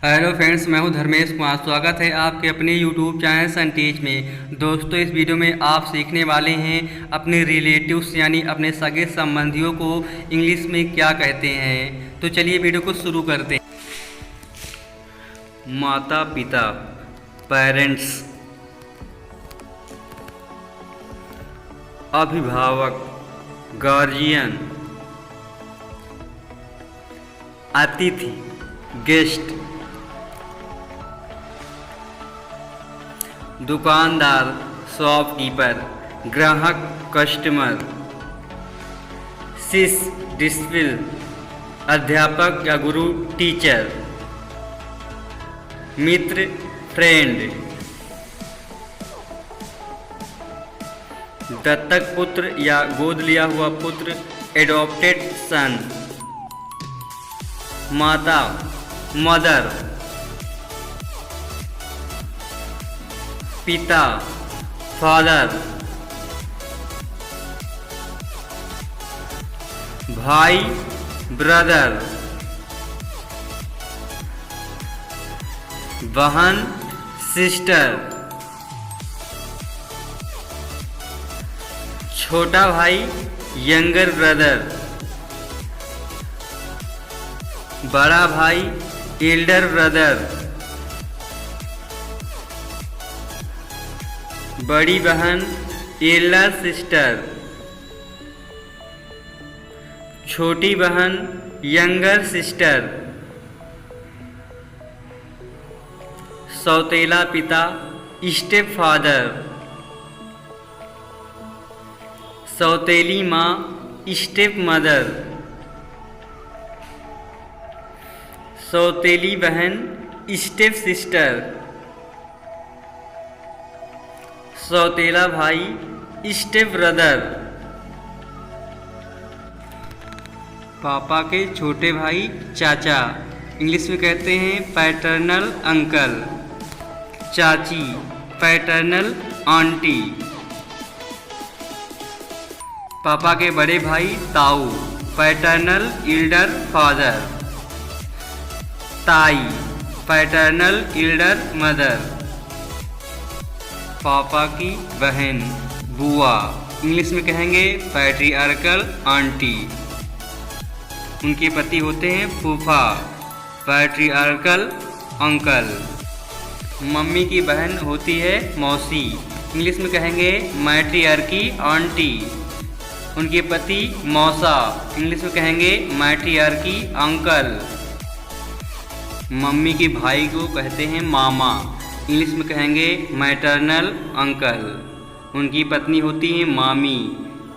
Hello friends, मैं हूं धर्मेश कुमार। स्वागत है आपके अपने यूट्यूब चैनल सनटीज में। दोस्तों, इस वीडियो में आप सीखने वाले हैं अपने रिलेटिव्स यानी अपने सगे संबंधियों को इंग्लिश में क्या कहते हैं। तो चलिए वीडियो को शुरू करते हैं। माता पिता, पेरेंट्स। अभिभावक, गार्जियन। अतिथि, गेस्ट। दुकानदार, शॉपकीपर। ग्राहक, कस्टमर। शिष्य, डिसिपल। अध्यापक या गुरु, टीचर। मित्र, फ्रेंड। दत्तक पुत्र या गोद लिया हुआ पुत्र, एडॉप्टेड सन। माता, मदर। पिता, फादर। भाई, ब्रदर। बहन, सिस्टर। छोटा भाई, यंगर ब्रदर। बड़ा भाई, एल्डर ब्रदर। बड़ी बहन, एल्डर सिस्टर। छोटी बहन, यंगर सिस्टर। सौतेला पिता, स्टेप फादर। सौतेली माँ, स्टेप मदर। सौतेली बहन, स्टेप सिस्टर। सौतेला भाई, स्टेप ब्रदर। पापा के छोटे भाई, चाचा। इंग्लिश में कहते हैं पैटर्नल अंकल। चाची, पैटर्नल आंटी। पापा के बड़े भाई, ताऊ। Paternal Elder father. ताई, पैटर्नल एल्डर मदर। पापा की बहन, बुआ। इंग्लिश में कहेंगे पैट्रियार्कल आंटी। उनके पति होते हैं फूफा, पैट्रियार्कल अंकल। मम्मी की बहन होती है मौसी। इंग्लिश में कहेंगे मैट्रियार्की आंटी। उनके पति मौसा। इंग्लिश में कहेंगे मैट्रियार्की अंकल। मम्मी के भाई को कहते हैं मामा। इंग्लिश में कहेंगे मैटरनल अंकल। उनकी पत्नी होती है मामी,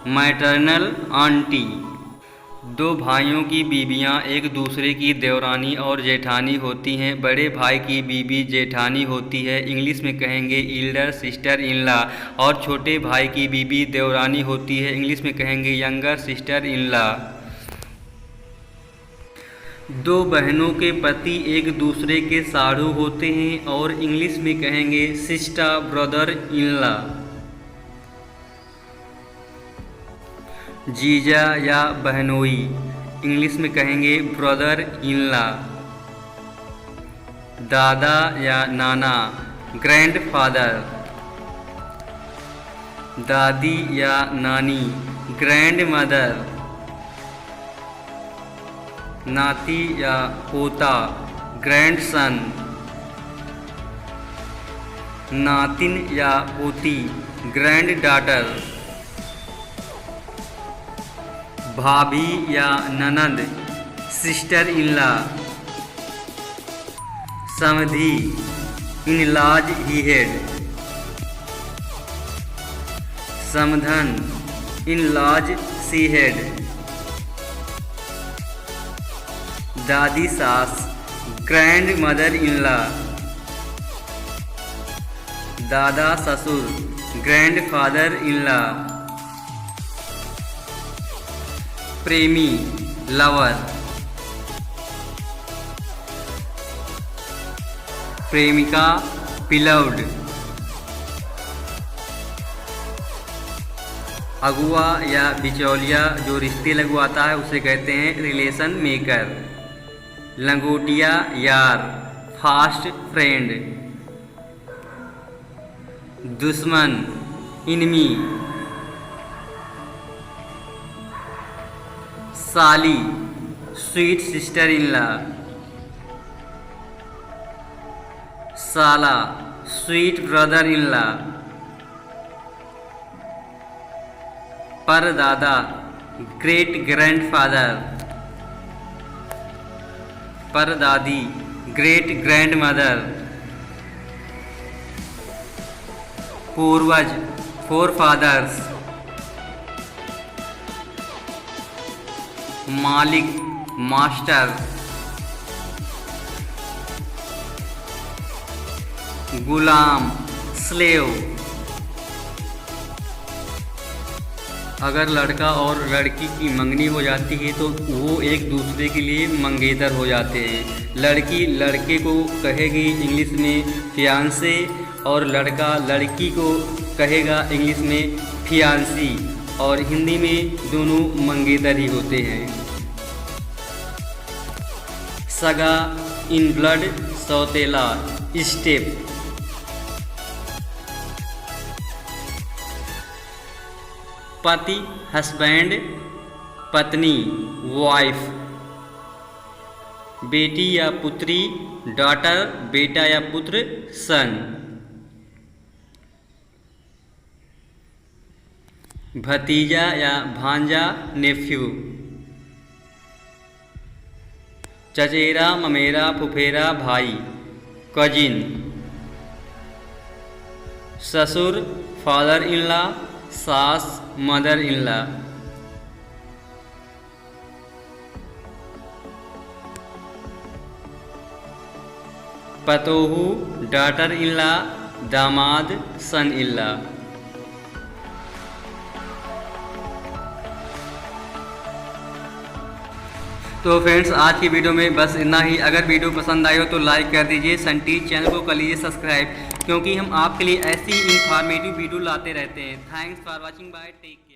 मैटरनल आंटी। दो भाइयों की बीबियां एक दूसरे की देवरानी और जेठानी होती हैं। बड़े भाई की बीबी जेठानी होती है। इंग्लिश में कहेंगे एल्डर सिस्टर इन लॉ। और छोटे भाई की बीबी देवरानी होती है। इंग्लिश में कहेंगे यंगर सिस्टर इन लॉ। दो बहनों के पति एक दूसरे के साढ़ू होते हैं और इंग्लिश में कहेंगे सिस्टर ब्रदर इन लॉ। जीजा या बहनोई, इंग्लिश में कहेंगे ब्रदर इन लॉ। दादा या नाना, ग्रैंडफादर। दादी या नानी, ग्रैंड मदर। नाती या पोता, ग्रैंडसन। नातिन या पोती, ग्रैंड डॉटर। भाभी या ननद, सिस्टर इन लॉ। समधी, इन लॉज ही हेड। समधन, इन लॉज सी हेड। दादी सास, ग्रैंड मदर इन लॉ। दादा ससुर, ग्रैंड फादर इन लॉ। प्रेमी, लवर। प्रेमिका, बिलव्ड। अगुआ या बिचौलिया जो रिश्ते लगवाता है उसे कहते हैं रिलेशन मेकर। लंगोटिया यार, फास्ट फ्रेंड। दुश्मन इनमी। साली स्वीट सिस्टर इन लॉ। साला स्वीट ब्रदर इन लॉ। परदादा ग्रेट ग्रैंडफादर। परदादी ग्रेट ग्रैंडमदर। पूर्वज फोरफादर्स। मालिक मास्टर। गुलाम स्लेव। अगर लड़का और लड़की की मंगनी हो जाती है तो वो एक दूसरे के लिए मंगेतर हो जाते हैं। लड़की लड़के को कहेगी इंग्लिश में फियांसे और लड़का लड़की को कहेगा इंग्लिश में फियांसी, और हिंदी में दोनों मंगेतर ही होते हैं। सगा इन ब्लड सौतेला स्टेप। पति हस्बैंड, पत्नी वाइफ। बेटी या पुत्री डॉटर, बेटा या पुत्र सन। भतीजा या भांजा नेफ्यू। चचेरा ममेरा फुफेरा भाई कजिन। ससुर फादर इन लॉ, सास मदर इन लॉ। पतोहू डॉटर इन लॉ, दामाद सन इन लॉ। तो फ्रेंड्स आज की वीडियो में बस इतना ही। अगर वीडियो पसंद आई हो तो लाइक कर दीजिए, सनटीज चैनल को कर लीजिए सब्सक्राइब, क्योंकि हम आपके लिए ऐसी इंफॉर्मेटिव वीडियो लाते रहते हैं। Thanks for watching, bye, take care.